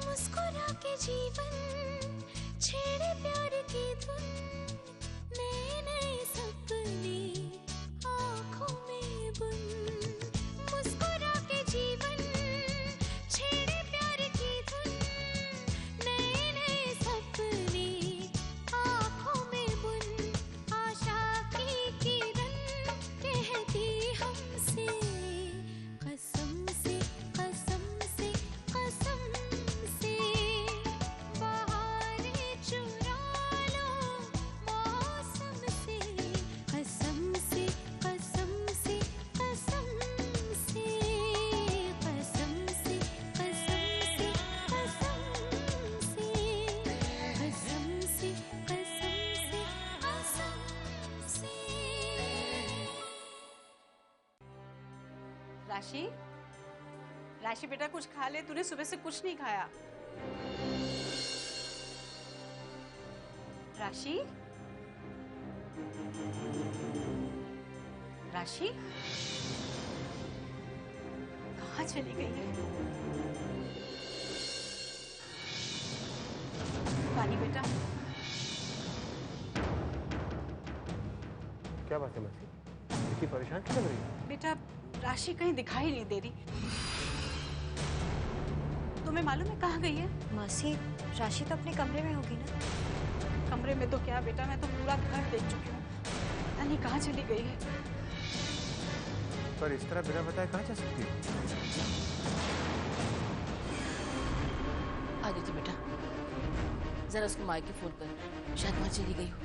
मुस्कुरा के जीवन छेड़े प्यार की धुन, नए नए सपने आँखों में बुन। मुस्कुरा के जीवन छेड़े प्यार की धुन, नए नए सपने आँखों में बुन। आशा की किरण कहती हमसे कसम से कसम से कसम से, बहारें चुरा लो मौसम से, कसम से कसम से कसम से, कसम से कसम से कसम से, कसम से कसम से कसम से। राशि, राशि बेटा कुछ खा ले, तूने सुबह से कुछ नहीं खाया। राशि, राशि कहाँ चली गई है? पानी बेटा। क्या बात है मसी, इतनी परेशान क्यों लग रही है? बेटा राशि कहीं दिखाई नहीं दे रही। तुम्हें मालूम है कहाँ गई है? मासी, राशि तो अपने कमरे में होगी ना? कमरे में तो क्या बेटा, मैं तो पूरा घर देख चुकी हूँ, पता नहीं कहाँ चली गई है। पर इस तरह बिना बताए कहाँ जा सकती है? आ गई थी बेटा, जरा उसको मायके फोन कर, शायद वहां चली गई हो।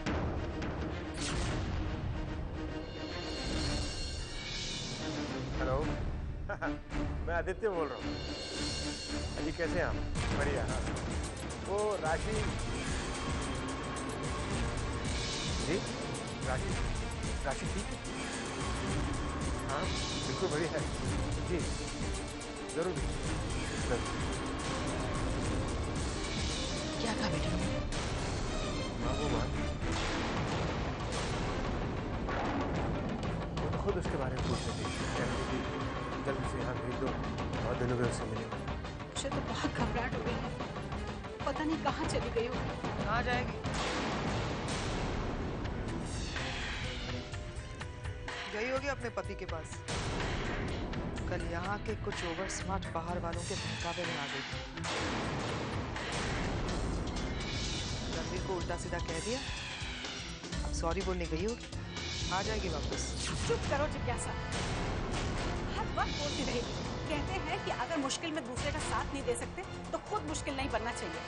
हेलो मैं आदित्य बोल रहा हूँ। अजी कैसे हैं आप? बढ़िया। हाँ वो राशि जी, राशि राशि ठीक है? हाँ बिल्कुल बढ़िया है जी, जरूर जरूर। क्या कहा बेटा? माँ वो तो खुद उसके बारे में पूछ रही थी, कह रही थी जल्दी से यहाँ भेज दो, बहुत दिनों में उससे मिले। मुझे तो बहुत घबराहट हो गई है, पता नहीं कहाँ चली गई होगी। कहाँ जाएगी? गई होगी अपने पति के पास। कल यहाँ के कुछ ओवर स्मार्ट बाहर वालों के बहकावे में आ गई थी। रणवीर को उल्टा सीधा कह दिया, अब सॉरी बोलने गई होगी, आ जाएगी वापस। चुप करो जिज्ञासा, हर वक्त बोलती रहेगी। कहते हैं कि अगर मुश्किल में दूसरे का साथ नहीं दे सकते तो खुद मुश्किल नहीं बनना चाहिए।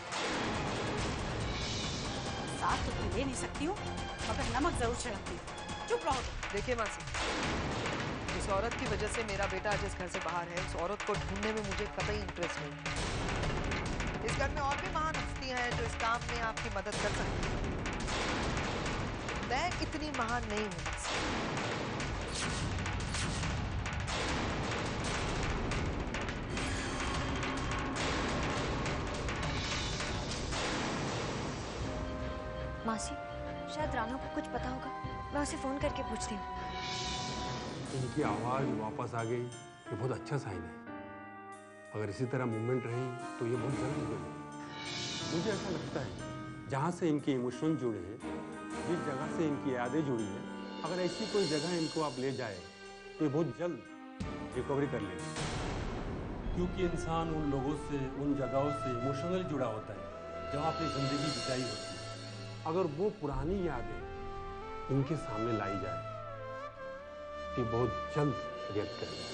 साथ तो तुम दे नहीं सकती हो, मगर नमक जरूर छिड़कती हो। चुप रहो। देखिए मासी, इस औरत की वजह से मेरा बेटा आज इस घर से बाहर है। इस औरत को ढूंढने में मुझे कतई इंटरेस्ट नहीं। इस घर में और भी महान हस्तियां हैं जो इस काम में आपकी मदद कर सकती हैं। मैं इतनी महान नहीं हूं। मासी, शायद रानू को कुछ पता होगा, मैं उसे फोन करके पूछती हूँ। इनकी आवाज़ वापस आ गई, ये बहुत अच्छा साइन है। अगर इसी तरह मूवमेंट रही तो ये बहुत जल्द निकलेगी। मुझे ऐसा लगता है जहाँ से इनके इमोशन जुड़े हैं, जिस जगह से इनकी यादें जुड़ी हैं, अगर ऐसी कोई जगह इनको आप ले जाए तो ये बहुत जल्द रिकवरी कर लेंगे। क्योंकि इंसान उन लोगों से, उन जगहों से इमोशनली जुड़ा होता है जहाँ अपनी ज़िंदगी बिताई होती है। अगर वो पुरानी यादें इनके सामने लाई जाए तो बहुत जल्द रिएक्ट करेंगे।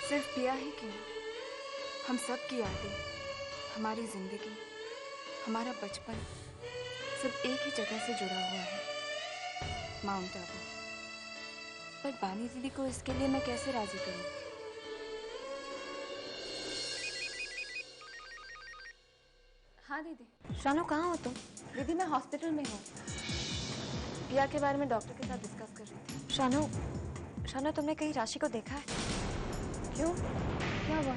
सिर्फ पिया ही क्यों, हम सब की यादें, हमारी जिंदगी, हमारा बचपन सब एक ही जगह से जुड़ा हुआ है, माउंट आबू। पर बानी दीदी को इसके लिए मैं कैसे राजी करूं? हाँ दीदी। शानू कहाँ हो तुम? दीदी मैं हॉस्पिटल में हूँ, पिया के बारे में डॉक्टर के साथ डिस्कस कर रही थी। शानू, शानू तुमने कहीं राशि को देखा है? क्यों, क्या हुआ?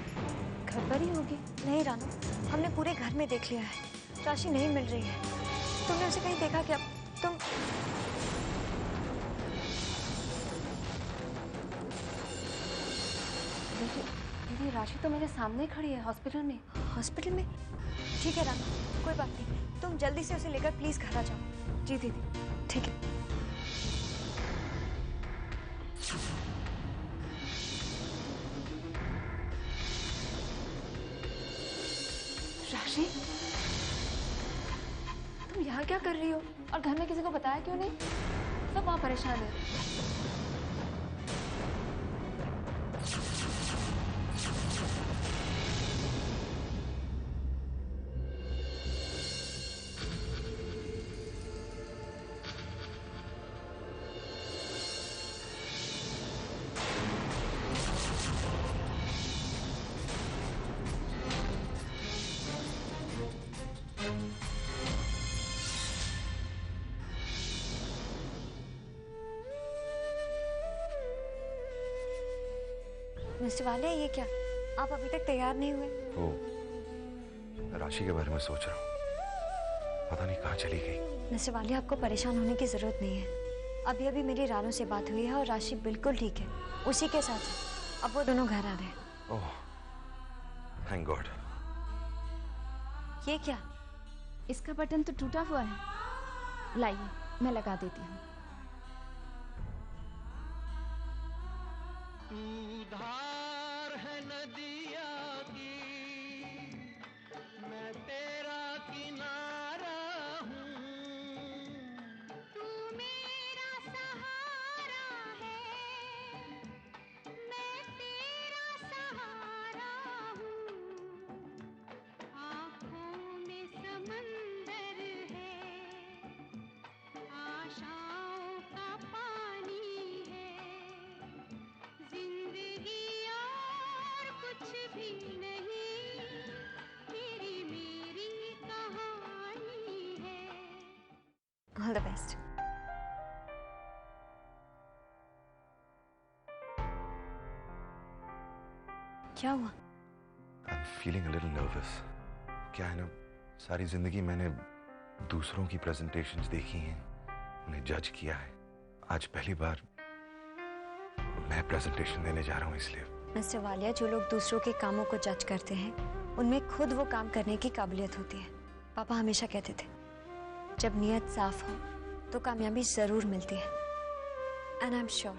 घर पर ही होगी। नहीं रानू, हमने पूरे घर में देख लिया है, राशि नहीं मिल रही है। तुमने उसे कहीं देखा क्या? तुम दीदी, राशि तो मेरे सामने ही खड़ी है हॉस्पिटल में। हॉस्पिटल में? ठीक है रानू, कोई बात नहीं, तुम जल्दी से उसे लेकर प्लीज घर आ जाओ। जी दीदी, ठीक है। राशि, तुम यहाँ क्या कर रही हो? और घर में किसी को बताया क्यों नहीं? सब वहाँ परेशान है। मिस्टर वालिया, ये क्या? आप अभी तक तैयार नहीं हुए? ओ, राशि के बारे में सोच रहा हूँ, पता नहीं कहाँ चली गई। मिस्टर वालिया, आपको परेशान होने की जरूरत नहीं है। अभी अभी मेरी रानू से बात हुई है और राशि बिल्कुल ठीक है, उसी के साथ है। अब वो दोनों घर आ रहे हैं। ओह, थैंक गॉड। ये क्या? इसका बटन तो टूटा हुआ है। लाइए, मैं लगा देती हूँ। धार है नदिया की, मैं तेरा किनारा हूँ। तू मेरा सहारा है, मैं तेरा सहारा हूँ। आँखों में समंदर है, आशाओं का पानी है। जिंदगी और कुछ भी नहीं, तेरी मेरी कहानी है। All the best. क्या हुआ? I'm feeling a little nervous. क्या है ना, सारी जिंदगी मैंने दूसरों की प्रेजेंटेशंस देखी हैं, उन्हें जज किया है। आज पहली बार मैं प्रेजेंटेशन देने जा रहा हूँ, इसलिए। मिस्टर वालिया, जो लोग दूसरों के कामों को जज करते हैं, उनमें खुद वो काम करने की काबिलियत होती है। पापा हमेशा कहते थे, जब नीयत साफ हो तो कामयाबी जरूर मिलती है। एंड आई एम श्योर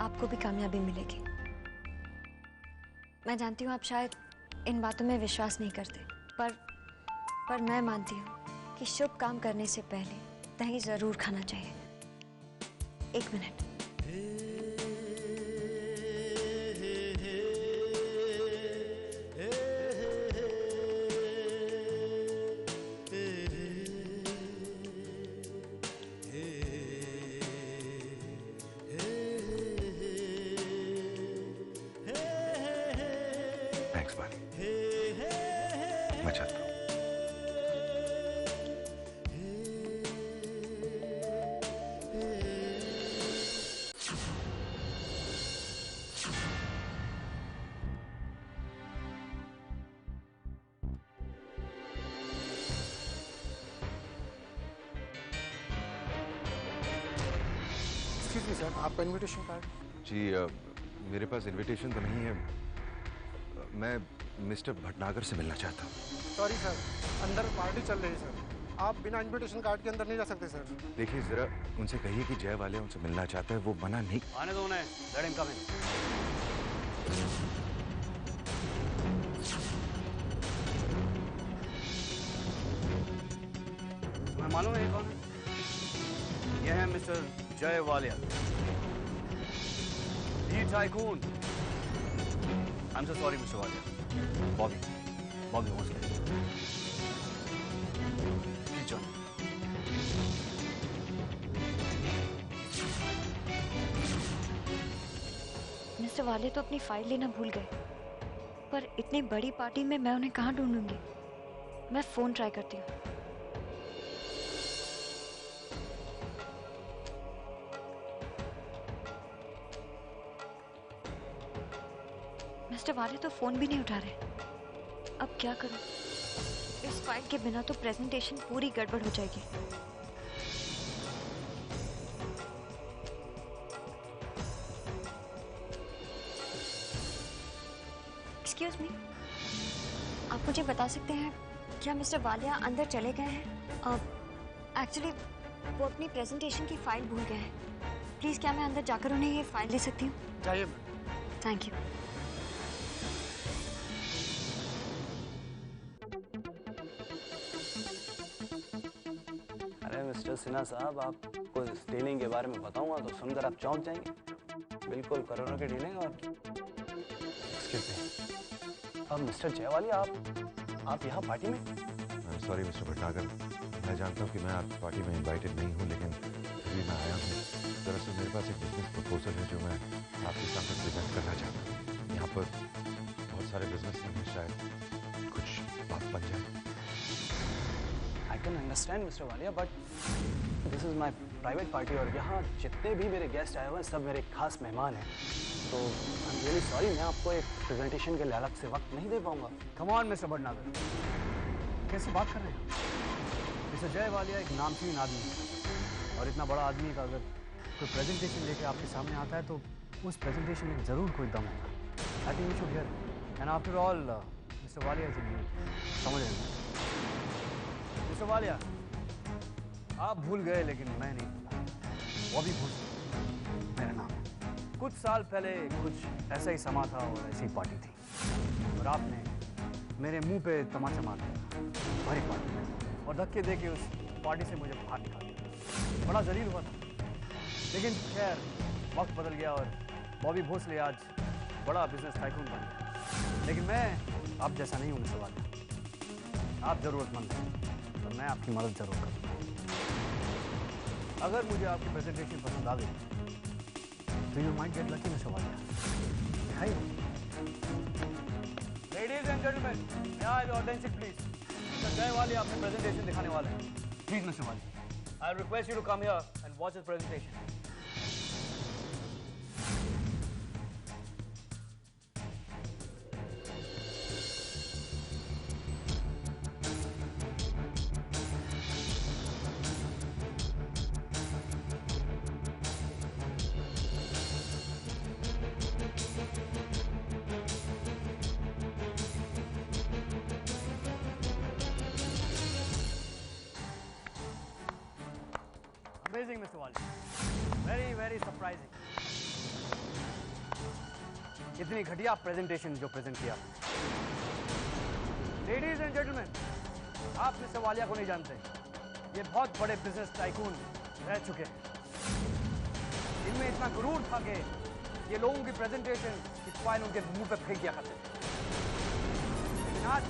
आपको भी कामयाबी मिलेगी। मैं जानती हूँ आप शायद इन बातों में विश्वास नहीं करते, पर मैं मानती हूँ कि शुभ काम करने से पहले दही जरूर खाना चाहिए। एक मिनट। थैंक्स बाली, मैं चाहता हूँ। एक्सक्यूज मी सर, आपका इनविटेशन कार्ड? जी, मेरे पास इनविटेशन तो नहीं है। मैं मिस्टर भटनागर से मिलना चाहता हूँ। सॉरी सर, अंदर पार्टी चल रही है सर, आप बिना इनविटेशन कार्ड के अंदर नहीं जा सकते सर। देखिए, जरा उनसे कहिए कि जय वाले उनसे मिलना चाहता है, वो मना नहीं। आने दो उन्हें, लेट हिम कम इन। तुम्हें मालूम है ये कौन है? ये है mister Jay Walia, the tycoon. I am so sorry mister Walia. Bobby hostel. Please join. Mister Walia तो अपनी फाइल लेना भूल गए, पर इतनी बड़ी पार्टी में मैं उन्हें कहाँ ढूंढूंगी? मैं फोन ट्राई करती हूँ। मिस्टर वालिया तो फोन भी नहीं उठा रहे। अब क्या करूं? इस फाइल के बिना तो प्रेजेंटेशन पूरी गड़बड़ हो जाएगी। एक्सक्यूज मी, आप मुझे बता सकते हैं क्या मिस्टर वालिया अंदर चले गए हैं? एक्चुअली वो अपनी प्रेजेंटेशन की फाइल भूल गए हैं। प्लीज क्या मैं अंदर जाकर उन्हें ये फाइल दे सकती हूँ? चाहिए। Thank you. अरे मिस्टर सिन्हा साहब, आपको इस डीलिंग के बारे में बताऊंगा तो सुनकर आप चौंक जाएंगे। बिल्कुल करोड़ों की डीलिंग। और एक्सक्यूज मी, अब मिस्टर जयवाली, आप यहाँ पार्टी में? सॉरी मिस्टर भटनागर, मैं जानता हूँ कि मैं आपकी पार्टी में इनवाइटेड नहीं हूँ, लेकिन फिर भी मैं आया हूँ। दरअसल मेरे पास एक बिजनेस प्रपोजल है जो मैं आपके सामने प्रेजेंट करना चाहता हूँ। यहाँ पर बहुत सारे बिजनेस हैं, शायद कुछ बात बन जाए। I can understand mister Walia, but this is my private party और यहाँ जितने भी मेरे गेस्ट आए हुए हैं सब मेरे खास मेहमान हैं। तो आई एम रियली सॉरी, मैं आपको एक प्रेजेंटेशन के लिए अलग से वक्त नहीं दे पाऊंगा। कम ऑन मिस्टर भटनागर, कैसे बात कर रहे हैं? मिस्टर जयवालिया एक नामचीन आदमी है और इतना बड़ा आदमी का अगर कोई प्रेजेंटेशन लेके आपके सामने आता है तो उस प्रेजेंटेशन में ज़रूर कोई दम होगा। आई think you should hear. And after all mister Walia is in need, समझ रहे हैं? मिस्टर वालिया, आप भूल गए लेकिन मैं नहीं भूला। वो भी भूल मेरा नाम। कुछ साल पहले कुछ ऐसा ही समा था और ऐसी पार्टी थी और आपने मेरे मुंह पे तमाचा मार दिया भरी पार्टी में और धक्के दे के उस पार्टी से मुझे बाहर निकाल दिया। बड़ा जलील हुआ था, लेकिन खैर वक्त बदल गया और बॉबी भोसले आज बड़ा बिजनेस टाइकून बन गया। लेकिन मैं अब जैसा नहीं हूँ मिस्टर वालिया। आप जरूरतमंद हैं तो मैं आपकी मदद जरूर करूँगा। अगर मुझे आपकी प्रेजेंटेशन पसंद आ गई तो you might get lucky mister Walia. Ladies and gentleman, may I have your attention please? Mister Jai Walia अपने प्रेजेंटेशन दिखाने वाले हैं। Please mister Walia, I request you to come here and watch his presentation. Amazing, Mr. Walia. Very, very surprising. इतनी घटिया presentation जो present किया। Ladies and gentleman, आप mister Walia को नहीं जानते। ये बहुत बड़े बिजनेस टाइकून रह चुके हैं। इनमें इतना गुरूर था कि ये लोगों की प्रेजेंटेशन की फाइल उनके मुंह पे फेंक दिया करते थे। लेकिन आज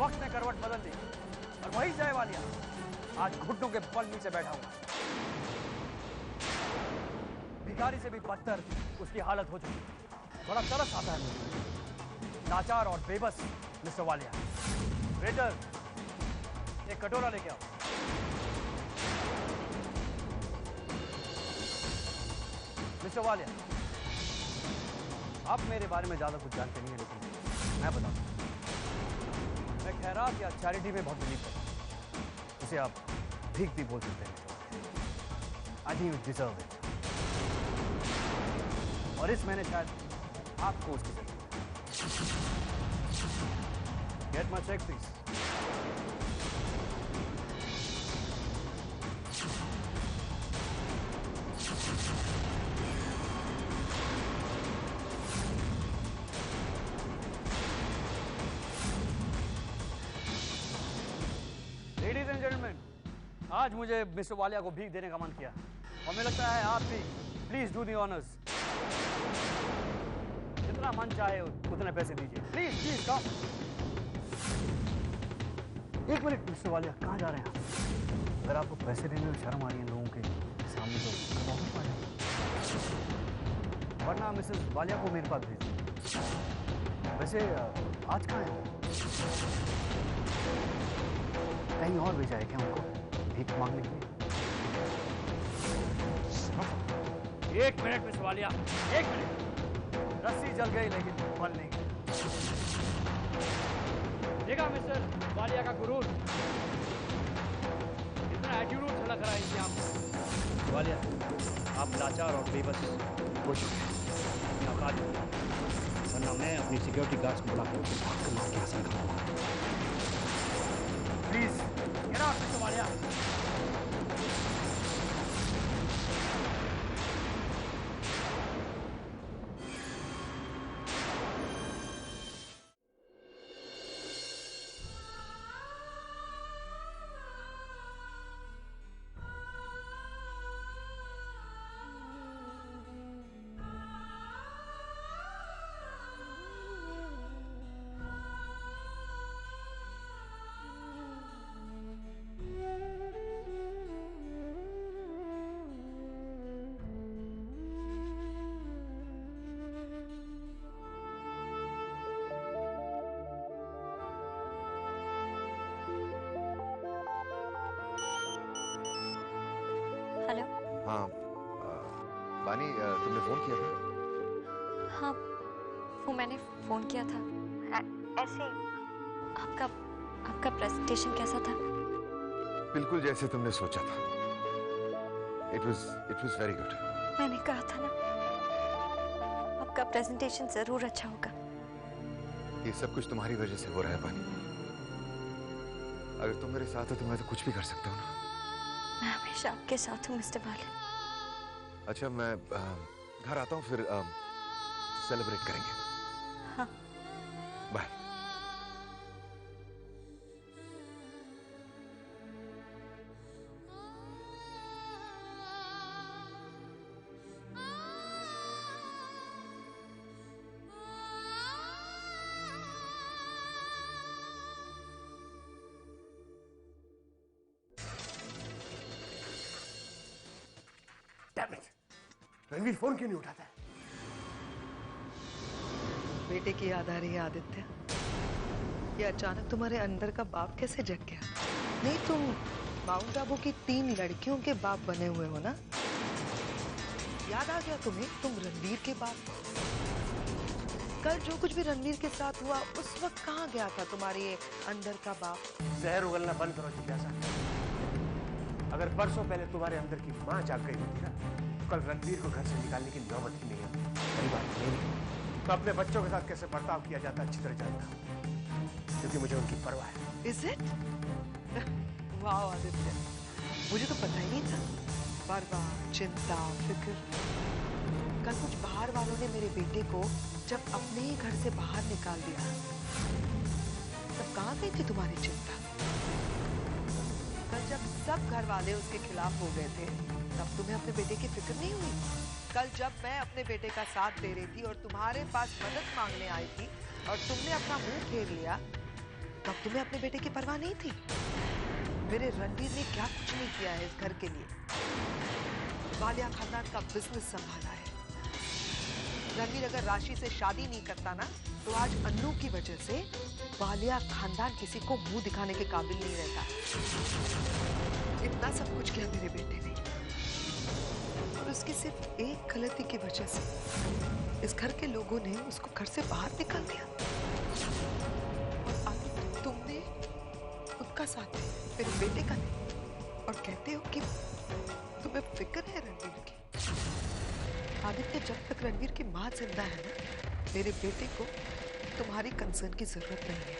वक्त ने करवट बदल दी और वही जयवालिया आज घुटनों के बल नीचे बैठा हुआ। भिखारी से भी बदतर उसकी हालत हो चुकी। बड़ा तरस आता है मुझे। लाचार और बेबस मिस्टर वालिया। वेटर, एक कटोरा लेके आओ। मिस्टर वालिया, आप मेरे बारे में ज्यादा कुछ जानते नहीं है, लेकिन मैं बताता हूं। मैं खैरात या चैरिटी में बहुत बिलीव करता हूं। उसे आप भीख भी बोल सकते हैं। I think you deserve it. और इस महीने शायद आपको उसकी जरूरत है। Get my cheque please. Ladies and gentleman, आज मुझे मिस्टर वालिया को भीख देने का मन किया और मुझे लगता है आप भी प्लीज डू दी ऑनर्स। जितना मन चाहे उतने पैसे दीजिए। Please please come. एक मिनट मिस्टर वालिया, कहाँ जा रहे हैं आप? अगर आपको पैसे देने में शर्म आ रही है लोगों के सामने तो वापस आ जाए, वरना मिसेस वालिया को मेरे पास भेज दीजिए। वैसे आज कहाँ है? कहीं और भेजा है क्या उनको भीख मांगने के लिए? एक मिनट मिस्टर वालिया, एक मिनट। रस्सी जल गई लेकिन फल नहीं गई। देखा मिस्टर वालिया का गुरूर, इतना एटीट्यूड झलक रहा है इससे आप। वालिया, आप लाचार और बेबस हो चुके हैं। अपनी औकात वरना मैं अपनी सिक्योरिटी गार्ड्स बुलाकर उसे भाग कर मार के हासिल करूंगा। Please get out mister Walia. Hello. हाँ बानी, तुमने फोन किया था? हाँ, वो मैंने फोन किया था। ऐसे आपका प्रेजेंटेशन कैसा था? बिल्कुल जैसे तुमने सोचा था। It was very good. मैंने कहा था ना, आपका प्रेजेंटेशन जरूर अच्छा होगा। ये सब कुछ तुम्हारी वजह से हो रहा है बानी। अगर तुम मेरे साथ हो तो मैं तो कुछ भी कर सकता हूँ ना। मैं हमेशा आपके साथ हूँ मिस्टर वालिया। अच्छा, मैं घर आता हूँ, फिर सेलिब्रेट करेंगे। हाँ। बाय। रणवीर फोन क्यों नहीं उठाता है? बेटे की याद आ रही है आदित्य। ये अचानक तुम्हारे अंदर का बाप कैसे जग गया? नहीं, तुम माउंट आबू की 3 लड़कियों के बाप बने हुए हो ना? याद आ गया तुम्हें, तुम रणवीर के बाप। कल जो कुछ भी रणवीर के साथ हुआ उस वक्त कहाँ गया था तुम्हारे ये अंदर का बाप? जहर उगलना बंद करो जिज्ञासा। अगर परसों पहले तुम्हारे अंदर की माँ जाग गई होती ना, तो कल रणवीर को घर से निकालने की नौबत ही नहीं आती। सही बात नहीं। तो अपने बच्चों के साथ कैसे बर्ताव किया जाता अच्छी तरह जानता हूँ, क्योंकि मुझे उनकी परवाह है। Is it? वाह आदित्य, मुझे तो पता ही नहीं था। परवाह, चिंता, फिक्र। कल कुछ बाहर वालों ने मेरे बेटे को जब अपने ही घर से बाहर निकाल दिया, तब कहाँ गई थी तुम्हारी चिंता? कल जब सब घर वाले उसके खिलाफ हो गए थे, तब तुम्हें अपने बेटे की फिक्र नहीं हुई? कल जब मैं अपने बेटे का साथ दे रही थी और तुम्हारे पास मदद मांगने आई थी और तुमने अपना मुंह फेर लिया, तब तुम्हें अपने बेटे की परवाह नहीं थी? मेरे रणवीर ने क्या कुछ नहीं किया है इस घर के लिए। वालिया खानदान का बिजनेस संभाला है। रणवीर अगर राशि से शादी नहीं करता ना, तो आज अन्नू की वजह से वालिया खानदान किसी को मुंह दिखाने के काबिल नहीं रहता। इतना सब कुछ किया मेरे बेटे ने, और उसकी सिर्फ एक गलती की वजह से इस घर के लोगों ने उसको घर से बाहर निकाल दिया। और आज तुमने उनका साथ है, मेरे बेटे का नहीं, और कहते हो कि तुम्हें फिक्र है रणवीर की। आदित्य, जब तक रणवीर की माँ जिंदा है ना, मेरे बेटे को तुम्हारी कंसर्न की जरूरत नहीं है।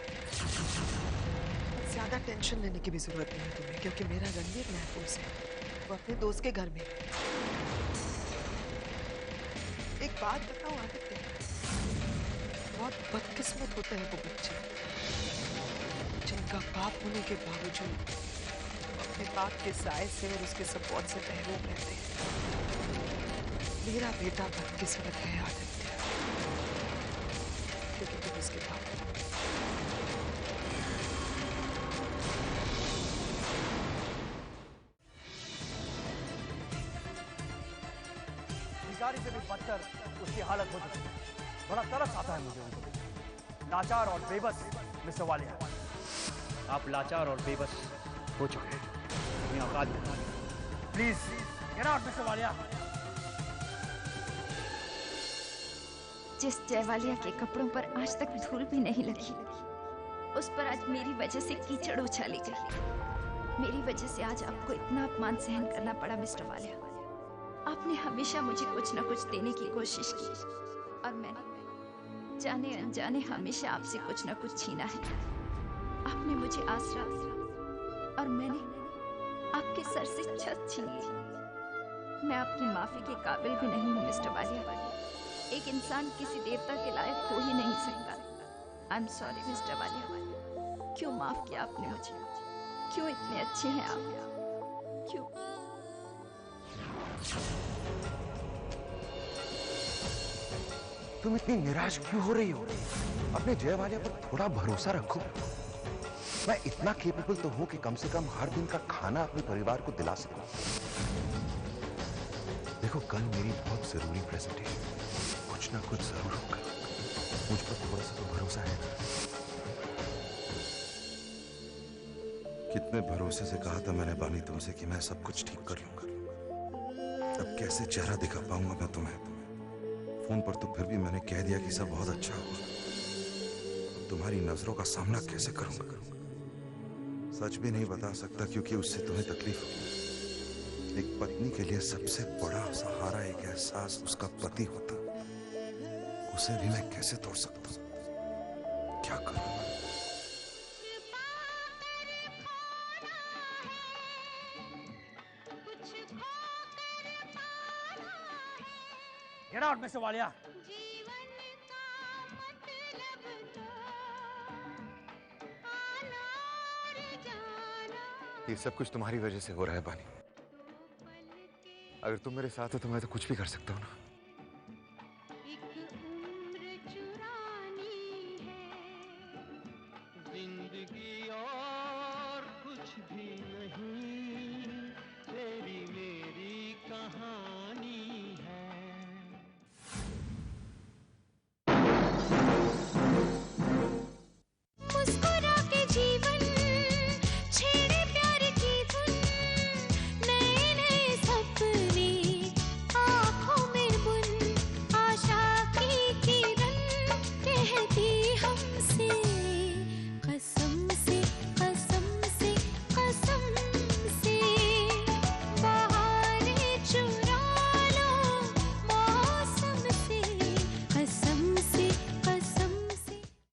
ज्यादा टेंशन लेने की भी जरूरत नहीं है तुम्हें, क्योंकि मेरा रणवीर महफूज है। वो अपने दोस्त के घर में। एक बात बताओ आदित्य, बहुत बदकिस्मत होते हैं वो बच्चे जिनका बाप होने के बावजूद अपने बाप के साए से और उसके सपोर्ट से महरूम रहते हैं। मेरा बेटा बदकिस्मत है आदित्य, क्योंकि तुम उसके बाप हो। भिखारी से भी बदतर उसकी हालत हो चुकी है। बड़ा तरस आता है मुझे उनको। लाचार और बेबस मिस्टर वालिया। आप लाचार और बेबस हो चुके हैं। अपनी औकात में। Please get out mister Walia. जिस जयवालिया के कपड़ों पर आज तक धूल भी नहीं लगी, उस पर आज मेरी वजह से कीचड़ उछाली गई। मेरी वजह से आज आपको इतना अपमान सहन करना पड़ा मिस्टर वालिया। आपने हमेशा मुझे कुछ न कुछ देने की कोशिश की, और मैंने जाने अनजाने हमेशा आपसे कुछ न कुछ छीना है। आपने मुझे आसरा और मैंने आपके सर से छत छीन ली। मैं आपकी माफी के काबिल भी नहीं हूँ मिस्टर वालिया। एक इंसान किसी देवता के लायक हो ही नहीं सकता। I am sorry mister Walia. क्यों माफ किया आपने मुझे? क्यों इतने अच्छे हैं आप? क्यों? तुम इतनी निराश क्यों हो रही हो? अपने जय वालिया पर थोड़ा भरोसा रखो। मैं इतना केपेबल तो हूं कि कम से कम हर दिन का खाना अपने परिवार को दिला सकूं। देखो, कल मेरी बहुत जरूरी प्रेजेंटेशन, कुछ ना कुछ जरूर होगा। मुझ पर थोड़ा सा तो भरोसा है। कितने भरोसे से कहा था मैंने बानी तुमसे कि मैं सब कुछ ठीक कर लूंगा। अब कैसे चेहरा दिखा पाऊंगा मैं तुम्हें? फोन पर तो फिर भी मैंने कह दिया कि सब बहुत अच्छा होगा। तुम्हारी नजरों का सामना कैसे करूंगा? सच भी नहीं बता सकता क्योंकि उससे तुम्हें तकलीफ होगी। एक पत्नी के लिए सबसे बड़ा सहारा एक एहसास उसका पति होता, उसे भी मैं कैसे तोड़ सकता हूं? क्या करूं? Get out, Mr. वालिया। ये सब कुछ तुम्हारी वजह से हो रहा है बानी। अगर तुम मेरे साथ हो तो मैं तो कुछ भी कर सकता हूँ ना।